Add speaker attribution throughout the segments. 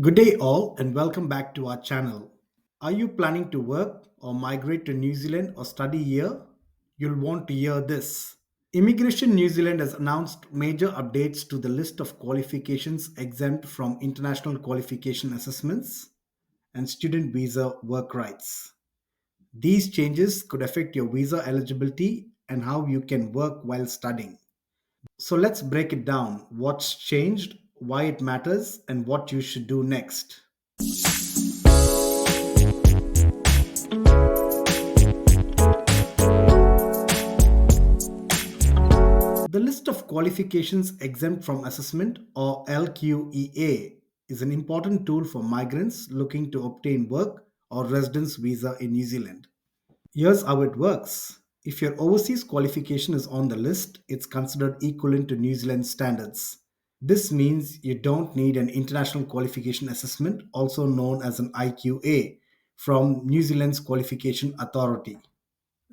Speaker 1: Good day, all, and welcome back to our channel. Are you planning to work or migrate to New Zealand or study here? You'll want to hear this. Immigration New Zealand has announced major updates to the list of qualifications exempt from international qualification assessments and student visa work rights. These changes could affect your visa eligibility and how you can work while studying. So let's break it down: what's changed, why it matters, and what you should do next. The list of qualifications exempt from assessment, or LQEA, is an important tool for migrants looking to obtain work or residence visa in New Zealand. Here's how it works. If your overseas qualification is on the list, it's considered equivalent to New Zealand standards. This means you don't need an international qualification assessment, also known as an IQA, from New Zealand's Qualification Authority.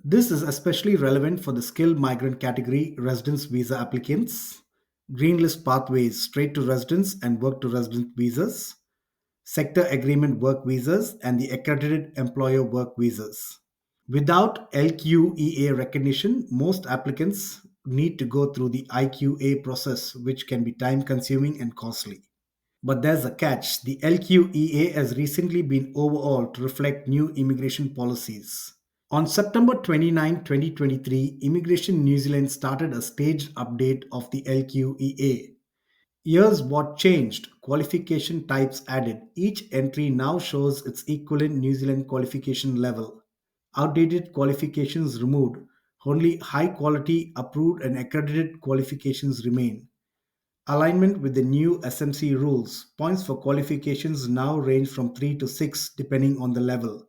Speaker 1: This is especially relevant for the skilled migrant category residence visa applicants, green list pathways, straight to residence and work to resident visas, sector agreement work visas, and the accredited employer work visas. Without LQEA recognition, most applicants need to go through the IQA process, which can be time consuming and costly. But there's a catch: the LQEA has recently been overhauled to reflect new immigration policies. On September 29, 2023, Immigration New Zealand started a staged update of the LQEA. Here's what changed: qualification types added. Each entry now shows its equivalent New Zealand qualification level. Outdated qualifications removed. Only high quality, approved, and accredited qualifications remain. Alignment with the new SMC rules. Points for qualifications now range from 3 to 6 depending on the level.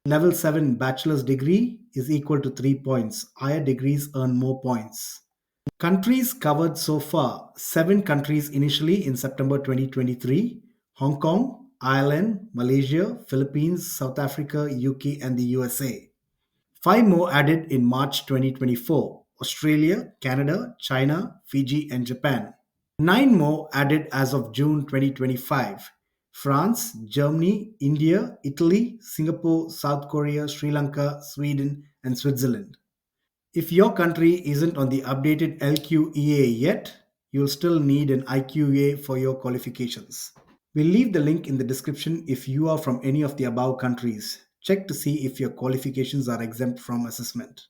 Speaker 1: Level 7 bachelor's degree is equal to 3 points. Higher degrees earn more points. Countries covered so far: 7 countries initially in September 2023: Hong Kong, Ireland, Malaysia, Philippines, South Africa, UK, and the USA. 5 more added in March 2024: Australia, Canada, China, Fiji, and Japan. 9 more added as of June 2025: France, Germany, India, Italy, Singapore, South Korea, Sri Lanka, Sweden, and Switzerland. If your country isn't on the updated LQEA yet, you'll still need an IQA for your qualifications. We'll leave the link in the description if you are from any of the above countries. Check to see if your qualifications are exempt from assessment.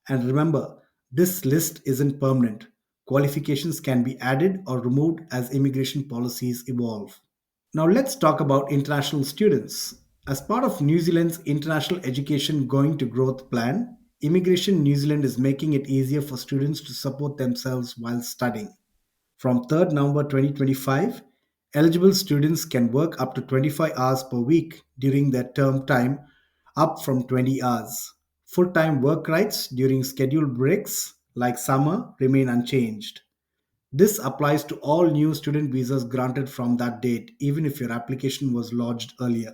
Speaker 1: And remember, this list isn't permanent. Qualifications can be added or removed as immigration policies evolve. Now let's talk about international students. As part of New Zealand's International Education Going to Growth plan, Immigration New Zealand is making it easier for students to support themselves while studying. From 3rd November 2025, eligible students can work up to 25 hours per week during their term time, up from 20 hours. Full time work rights during scheduled breaks, like summer, remain unchanged. This applies to all new student visas granted from that date, even if your application was lodged earlier.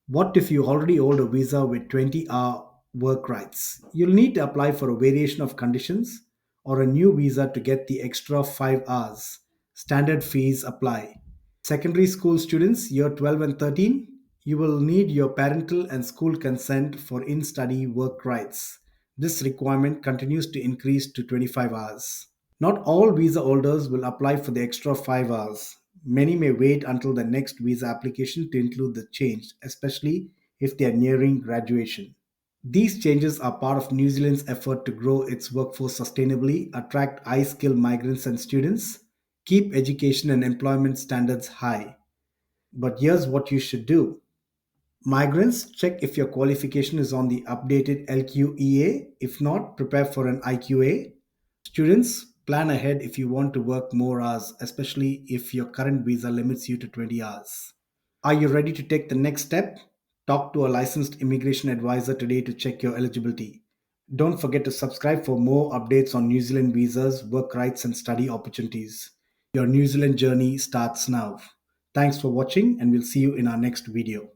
Speaker 1: What if you already hold a visa with 20-hour work rights? You'll need to apply for a variation of conditions or a new visa to get the extra 5 hours. Standard fees apply. Secondary school students, year 12 and 13, you will need your parental and school consent for in study work rights. This requirement continues to increase to 25 hours. Not all visa holders will apply for the extra 5 hours. Many may wait until the next visa application to include the change, especially if they are nearing graduation. These changes are part of New Zealand's effort to grow its workforce sustainably, attract high skilled migrants and students, keep education and employment standards high. But here's what you should do. Migrants, check if your qualification is on the updated LQEA. If not, prepare for an IQA. Students, plan ahead if you want to work more hours, especially if your current visa limits you to 20 hours. Are you ready to take the next step? Talk to a licensed immigration advisor today to check your eligibility. Don't forget to subscribe for more updates on New Zealand visas, work rights, and study opportunities. Your New Zealand journey starts now. Thanks for watching, and we'll see you in our next video.